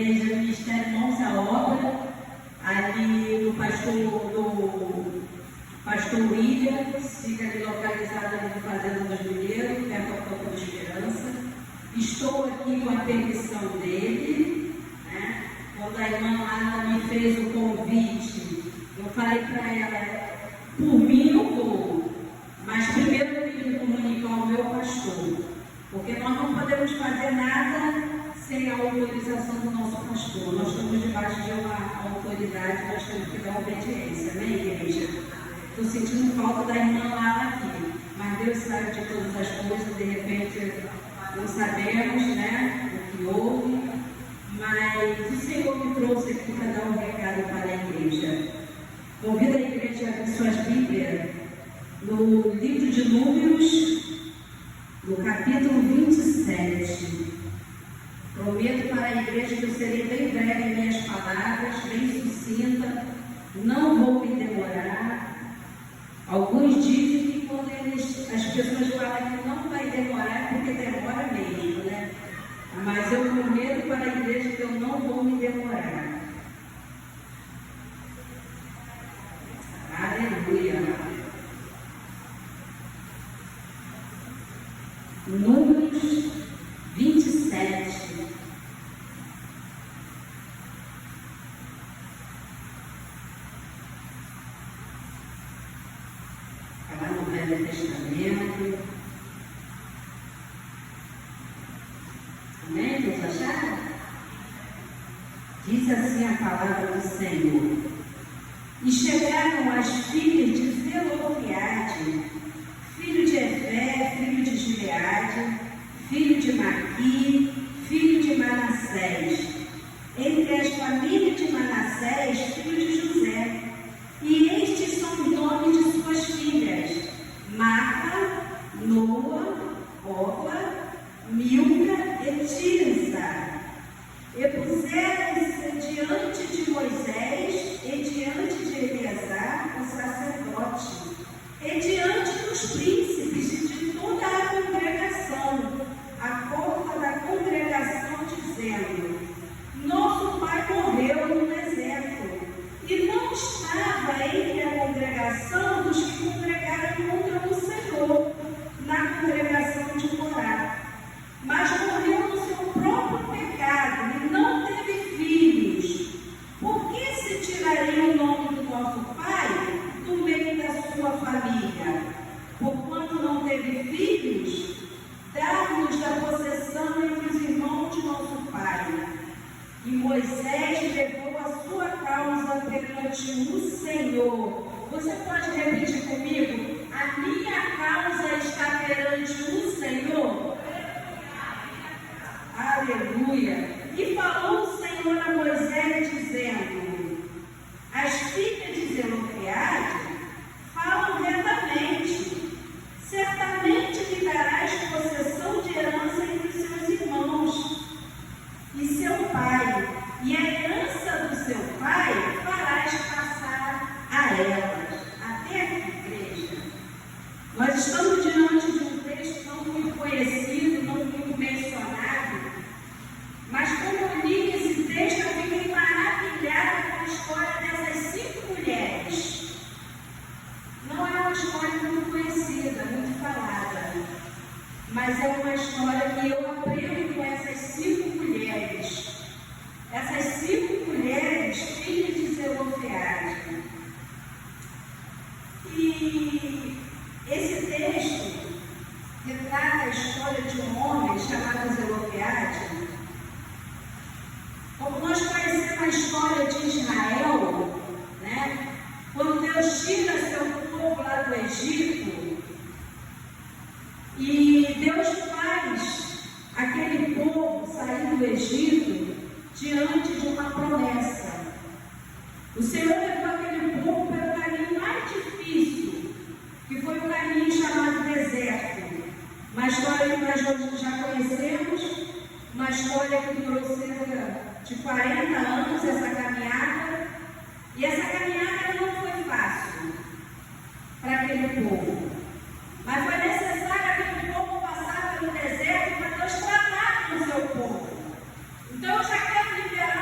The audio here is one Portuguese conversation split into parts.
igreja Ministério Mãos à Obra, ali do pastor William, fica ali localizado ali no Fazenda dos Mineiros, perto da Campo da Esperança. Estou aqui com a permissão dele, né? Quando a irmã Ana me fez o convite, eu falei para ela, por mim eu vou, mas primeiro eu tenho que comunicar ao meu pastor, porque nós não podemos fazer nada sem a autorização do nosso pastor. Nós estamos debaixo de uma autoridade, nós temos que dar obediência, né, igreja? Estou sentindo falta da irmã Lara aqui, mas Deus sabe de todas as coisas, de repente não sabemos, né, o que houve, mas o Senhor me trouxe aqui para dar um recado para a igreja. Convido a igreja a abrir suas Bíblias no livro de Números, no capítulo 27. Prometo para a igreja que eu serei bem breve em minhas palavras, bem sucinta, não vou me demorar. Alguns dizem que quando as pessoas falam que não vai demorar, porque demora mesmo, né? Mas eu prometo para a igreja que eu não vou me demorar. Aleluia. Números 27. Falar no Velho Testamento. Amém? Todos acharam? Diz assim a palavra do Senhor. E chegaram as filhas de Zelofeade, filho de Evé, filho de Gileade, filho de Maqui, filho de Manassés, entre as famílias de Manassés, filho de José. E estes são os nomes de suas filhas: Maca, Noa, Orla, Milca e Tirza. E puseram-se diante de Moisés e diante de Eleazar, o sacerdote, e diante dos príncipes e de toda a congregação, a porta da congregação, dizendo: nosso pai morreu no deserto, e não estava entre a congregação dos que congregaram contra o Senhor, na congregação de Corá, mas morreu no seu próprio pecado e não teve filhos. Por que se tiraria o nome do nosso pai do meio da sua família? Porquanto não teve filhos, dá-nos da possessão entre os irmãos de nosso pai. E Moisés levou a sua causa perante o Senhor. Você pode repetir comigo? A minha causa está perante o Senhor. Aleluia. E falou o Senhor a Moisés, dizendo: as filhas de Zelofeade falam retamente. Certamente lhe darás possessão de herança entre seus irmãos e seu pai, e a herança do seu pai farás passar a elas. Até aqui, igreja. Nós estamos diante de um texto não muito conhecido, não muito mencionado, mas quando eu li esse texto, eu fiquei maravilhada com a história dessas 5 mulheres. Não é uma história muito conhecida, muito falada, mas é uma história que eu aprendo com essas 5 mulheres. Essas 5 mulheres, filhas de Zelofeade. E esse texto retrata a história de um homem chamado Zelofeade. Como nós conhecemos a história de Israel, né? Quando Deus tira seu povo lá do Egito, e Deus faz aquele povo sair do Egito diante de uma promessa. O Senhor levou aquele povo pelo caminho mais difícil, que foi o caminho chamado deserto. Uma história que nós já conhecemos, uma história que durou cerca de 40 anos, essa caminhada. E essa caminhada não foi fácil para aquele povo. Mas foi necessário aquele povo passar pelo deserto para Deus tratar com o seu povo. Então eu já quero liberar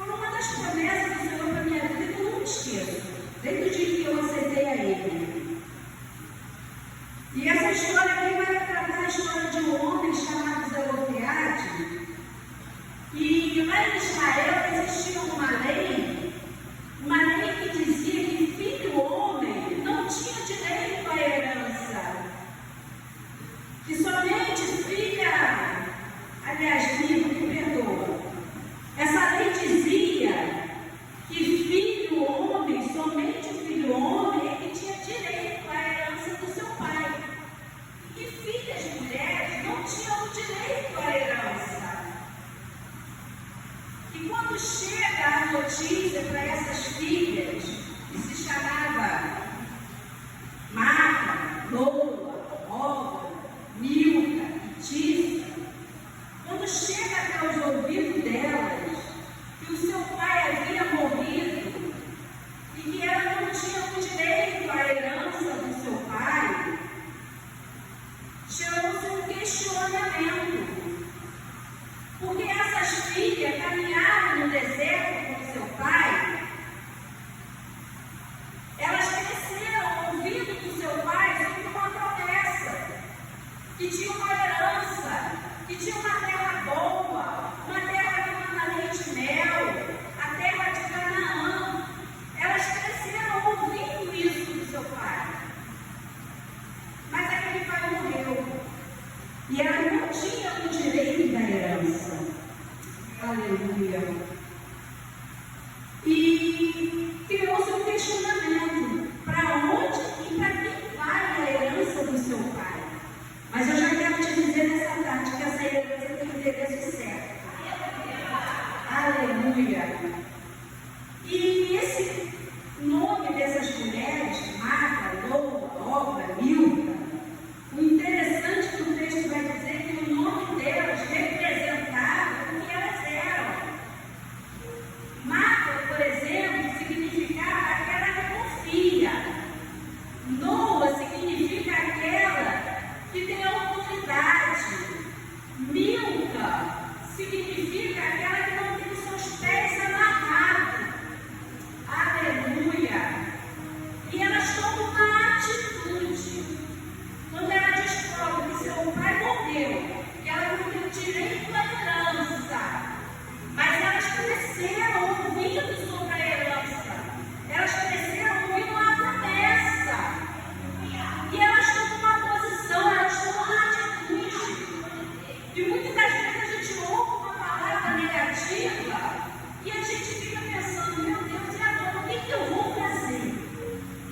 Foi uma das promessas do Senhor para a minha vida que eu não esqueço, desde o dia que eu aceitei a Ele. E essa história aqui vai tratar a história de um homem chamado Zelofeade. E lá em Israel existia uma lei que dizia que filho homem não tinha direito à herança. Que somente filha, aliás, me perdoa. Essa lei dizia que filho homem, somente o filho homem é que tinha direito à herança do seu pai. E filhas mulheres não tinham direito à herança. E quando chega a notícia para essas filhas, que se chamava Marta, Noa, Olga, Milca e Tirza, quando chega até os ouvidos delas que o seu pai havia morrido e que ela não tinha o direito à herança do seu pai, chegou-se um questionamento. Porque essas filhas caminharam no deserto com seu pai, elas cresceram ouvindo do seu pai sempre uma promessa, que tinha uma herança, que tinha uma terra boa, uma terra que manda leite e mel, a terra de Canaã. Elas cresceram ouvindo isso do seu pai. Mas aquele pai morreu. E ela não tinha o direito da herança. Aleluia. E criou-se um questionamento: para onde e para quem vai a herança do seu pai? Mas eu já quero te dizer nessa tarde que essa herança tem o endereço certo. Aleluia. E esse nome dessas mulheres, Marta, Noa, Olga, Milca, o interessante é que o texto vai dizer que o nome delas representava o que elas eram. Marta, por exemplo, significava aquela que confia. Noa significa aquela que tem autoridade. Milca significa aquela que não tem os seus pés amarrados. Aleluia! E elas tomam uma atitude. Quando ela descobre que seu pai morreu, que ela não tem direito à herança, mas elas cresceram ouvindo sobre a herança, elas cresceram ouvindo a promessa, e elas tomam uma posição, elas tomam uma atitude. E muitas das vezes a gente ouve uma palavra negativa e a gente fica pensando: meu Deus, e agora o que eu vou fazer?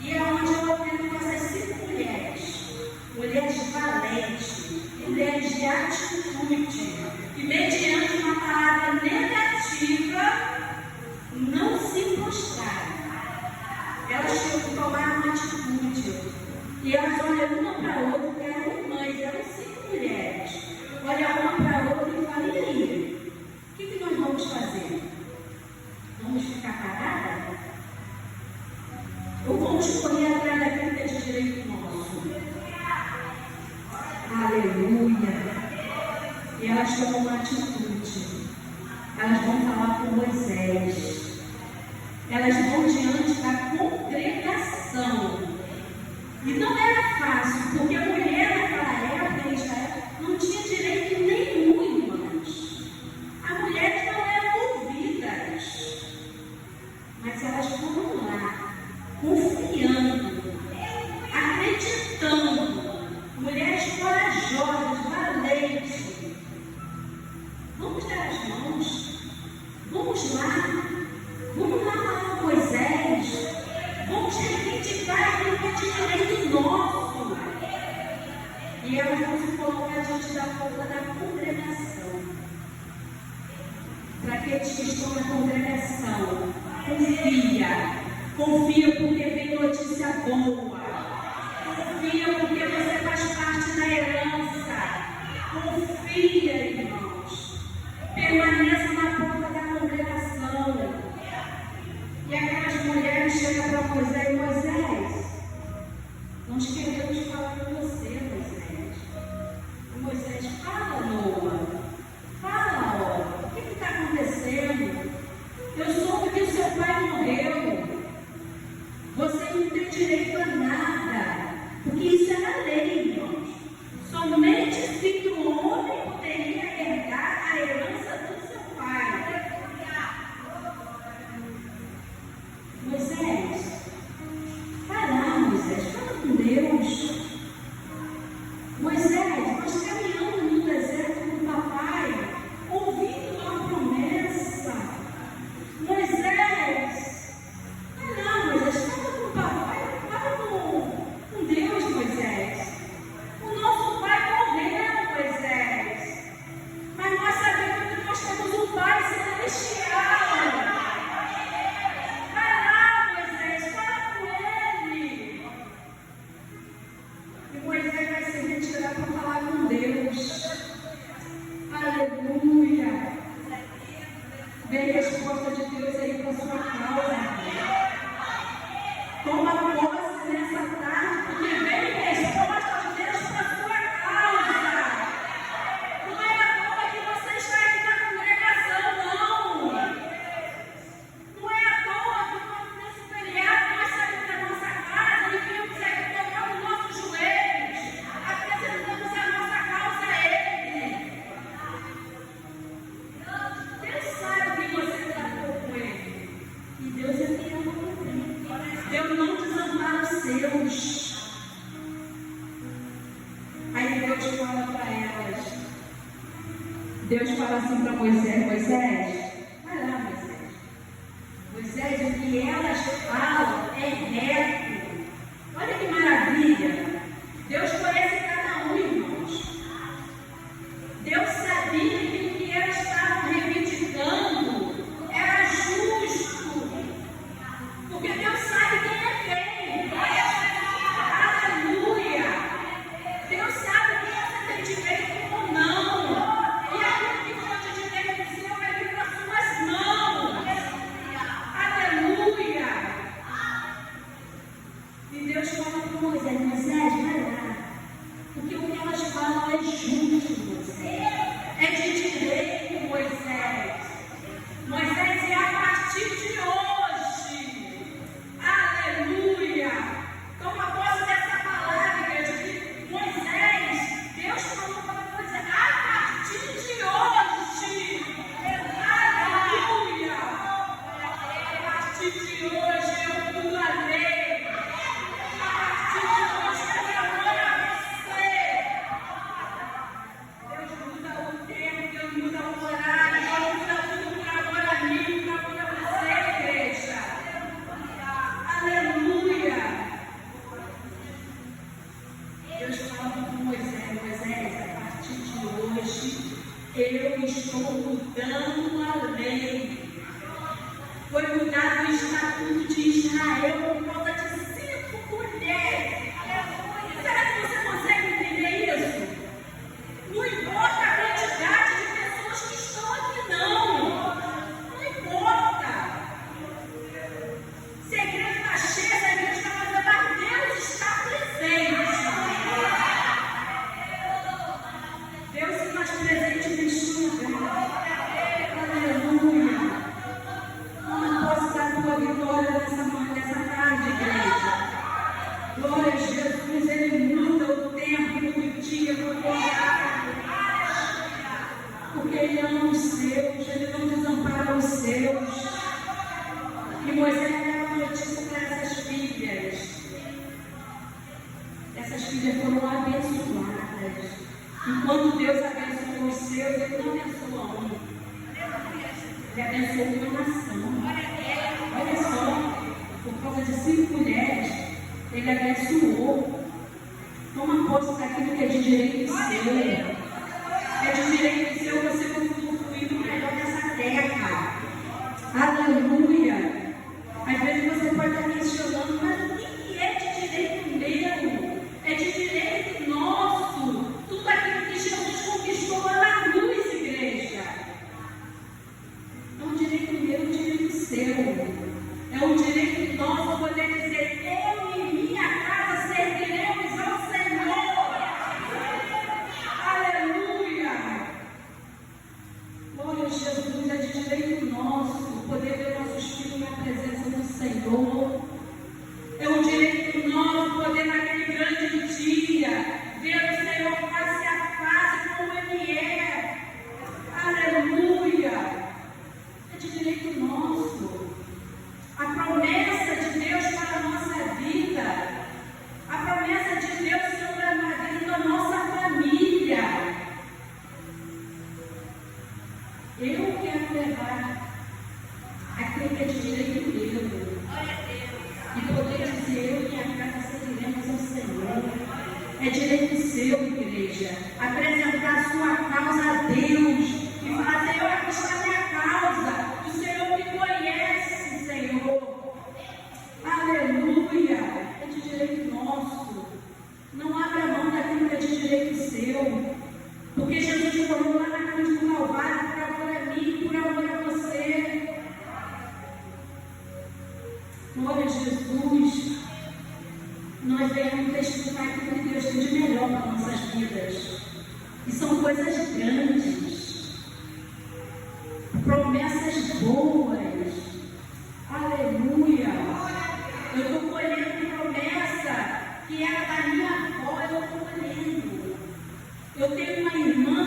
E é onde eu aprendo com essas 5 mulheres. Mulheres valentes, mulheres de atitude, e mediante uma palavra negativa, não se prostraram. Elas tinham que tomar uma atitude. E elas olham uma para a outra, porque eram mães, eram 5 mulheres. Olham uma para a outra e falam: e aí? O que nós vamos fazer? Vamos ficar paradas? Ou vamos correr atrás daquilo que é de direito nosso? Aleluia! E elas tomam uma atitude. Elas vão falar com Moisés. Elas vão diante da congregação. E não era fácil, porque a mulher naquela época em Israel não tinha direito nenhum, irmãos. As mulheres não eram ouvidas. Mas elas foram lá, confiando, acreditando. Mulheres corajosas, valentes. Vamos dar as mãos. Vamos lá. Vamos lá falar com Moisés. Vamos reivindicar aquilo que é de direito nosso. E elas vão se colocar diante da porta da congregação. Para aqueles que estão na congregação, confia porque vem notícia boa. Confia porque você faz parte da herança. Confia, irmãos. Permaneça na porta da congregação. E aquelas mulheres chegam para Moisés: Moisés, nós queremos falar com você, Moisés. Moisés: fala, Noa. Fala, Olga. O que está acontecendo? Eu resposta de Deus aí para a sua causa. Toma posse nessa tarde, porque vem resposta de Deus para a sua causa. Não é à toa que você está aqui na congregação, não. Não é à toa que nesse feriado nós saímos da nossa casa e viemos aqui tocar os nossos joelhos, apresentamos a nossa causa a Ele. Deus sabe que você tratou com Ele. E Deus é fiel com você. Deus não desampara os seus. Aí Deus fala para elas. Deus fala assim para Moisés: Moisés, vai lá, Moisés. Moisés, o que elas falam é reto. Olha que maravilha. Deus conhece cada um, irmãos. Deus sabia que o que elas estavam reivindicando era justo. Porque Deus sabe quem é quem. Aleluia. Deus sabe quem você tem direito ou não. E aquilo que for de direito seu vai vir para suas mãos. Aleluia. E Deus fala para Moisés: Moisés, vai lá. Porque o que elas falam é justo, Moisés. É de direito, Moisés. Moisés, é a partir de hoje. Aleluia. Toma posse dessa palavra, igreja. Que Moisés, Deus falou para Moisés: a partir de hoje. Aleluia. A partir de hoje eu mudo a lei. A partir de hoje eu dou amor a você. Deus muda o tempo, Deus muda o horário, Deus muda tudo para agora a mim, para você, igreja. Aleluia. Deus fala com Moisés: Moisés, a partir de hoje eu estou mudando a lei. Foi mudado o estatuto de Israel por causa de 5 mulheres. Será que você consegue entender isso? Não importa a quantidade de pessoas que estão aqui, não. Não importa. Se a igreja está cheia, se a igreja está vazia, mas Deus está presente. Deus se faz presente neste lugar. Aleluia. Não posso dar a tua vitória nessa tarde, igreja. Glória a Jesus, Ele muda o tempo, muda o dia, muda o horário. Porque Ele ama os seus, Ele não desampara os seus. E Moisés deu uma notícia para essas filhas. Essas filhas foram abençoadas. E quando Deus abençoou os seus, Ele não abençoa um. Ele abençoou uma nação. Olha só, por causa de 5 mulheres, Ele abençoou. Toma posse daquilo que é de direito seu. É de direito seu você usufruir do melhor dessa terra. Aleluia. Às vezes você pode estar questionando: mas o que é de direito meu? É de direito nosso. Tudo aquilo que Jesus conquistou lá na cruz, igreja. É um direito meu, um direito seu. É um direito nosso poder dizer: eu e minha casa serviremos ao Senhor. Aleluia. Glória a Jesus, é de direito nosso poder ver nossos filhos na presença do Senhor. É um direito nosso poder naquele grande dia ver o Senhor face a face como Ele é. Aleluia. É de direito nosso. A promessa de Deus para a nossa vida. A promessa de Deus sobre a vida da nossa família. Eu quero levar aquilo que é de direito meu. E poder dizer: eu e minha casa serviremos ao Senhor. É direito seu, igreja. Apresentar a sua causa a Deus. E falar: Senhor, aqui está a minha causa. O Senhor me conhece, Senhor. Aleluia. É de direito nosso. Não abra mão daquilo que é de direito seu. Porque Jesus morreu lá na cruz do Calvário por amor a mim, por amor a você. Glória a Jesus. Nós venhamos testificar aquilo que Deus tem de melhor para nossas vidas. E são coisas grandes, promessas boas. Aleluia. Eu estou colhendo promessa que era da minha avó, eu estou colhendo. Eu tenho uma irmã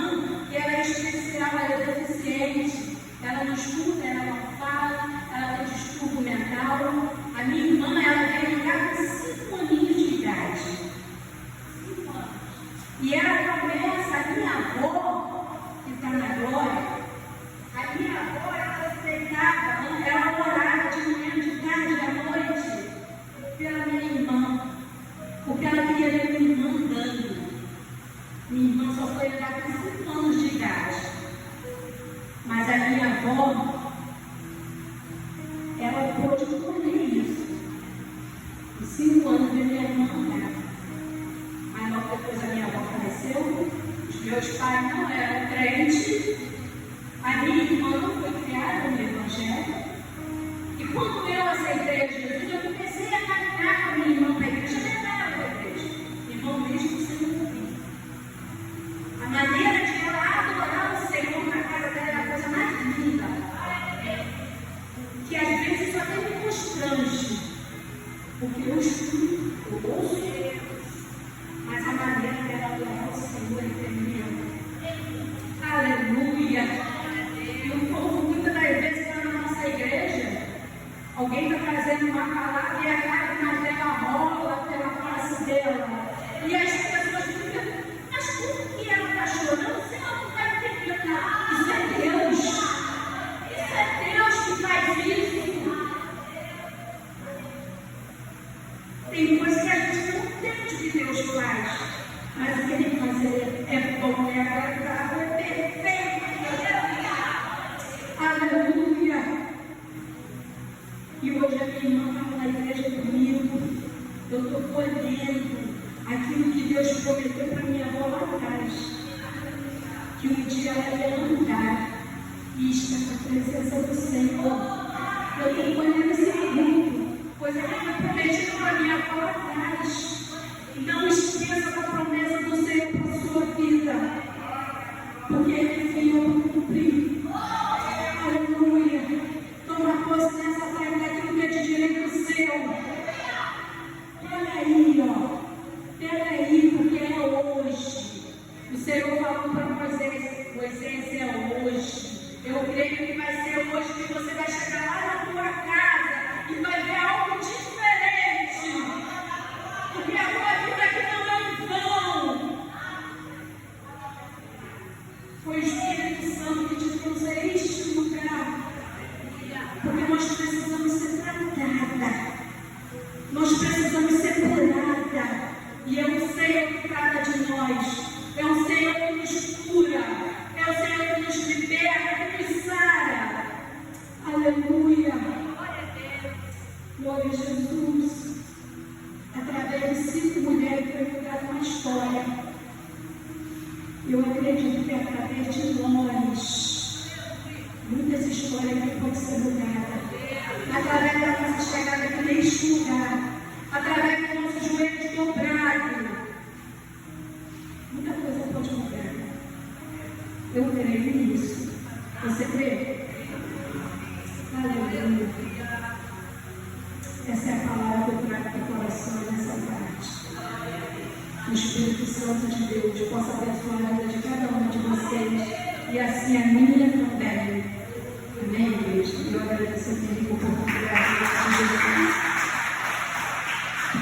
que ela é especial, ela é deficiente. Ela não escuta, ela não fala, ela tem distúrbio mental. A minha irmã, ela veio cá com 5 aninhos de idade. 5 anos. E ela começa, a minha avó, que está na glória, a minha avó, ela se deitava, ela orava de manhã, de tarde, à noite, pela minha irmã, porque ela queria ver minha irmã andando. Minha irmã só foi lá com 5 anos de idade. Mas a minha avó, ela pôde colher isso. Com 5 anos de minha irmã andava. Mas logo depois a minha avó faleceu. Os meus pais não eram crentes. A minha irmã foi criada no Evangelho. E quando eu aceitei a Jesus, eu comecei a caminhar com a minha irmã para a igreja, levava para a igreja. Irmão, mesmo sem ouvir. A maneira de orar, adorar o Senhor na casa dela era a coisa mais linda. Que às vezes só até me constrange. Porque eu estudo, eu ouço, mas a maneira dela adorar o Senhor é tremenda. Aleluia! E o povo, muitas das vezes, está na nossa igreja, alguém está trazendo uma palavra e a lágrima dela rola pela face dela. E as pessoas ficam, mas por que ela está chorando? Se ela não está entendendo nada. Isso é Deus. Isso é Deus que faz isso. Tem coisas que a gente não entende que Deus faz. Mas o que Ele faz é bom, é agradável, é perfeito. Aleluia. E hoje a minha irmã está na igreja comigo. Eu estou colhendo aquilo que Deus prometeu para minha avó lá atrás. Que um dia ela ia andar e estar na presença do Senhor. Eu estou colhendo esse fruto, coisa que foi prometida para minha avó lá atrás. Não esqueça da promessa do Senhor para a sua vida, porque Ele veio para cumprir. Aleluia. Toma posse nessa terra daquilo que é de direito seu. Olha aí, ó. Pega aí, porque é hoje. O Senhor falou para Moisés: Moisés, é hoje. Eu creio que vai ser hoje que você vai chegar lá na tua casa e vai ver algo diferente. Porque a tua vida aqui não é em vão. Foi o Espírito Santo que te trouxe a este lugar. Porque nós precisamos ser tratadas. Nós precisamos ser curadas. E é o Senhor que trata de nós. É o Senhor que nos cura. É o Senhor que nos liberta, que nos sara. Aleluia. Glória a Jesus. Através de 5 mulheres foi mudada uma história. Eu acredito que é através de nós, muitas histórias que podem ser mudadas. Através da nossa chegada aqui neste lugar. Através do nosso joelho dobrado. Muita coisa pode mudar. Eu creio nisso. Você crê? Aleluia. Essa é a palavra que eu trago para o coração nessa tarde. O Espírito Santo de Deus possa abençoar a vida de cada um de vocês e assim a minha também. Amém, igreja? Eu agradeço a Deus por oportunidade.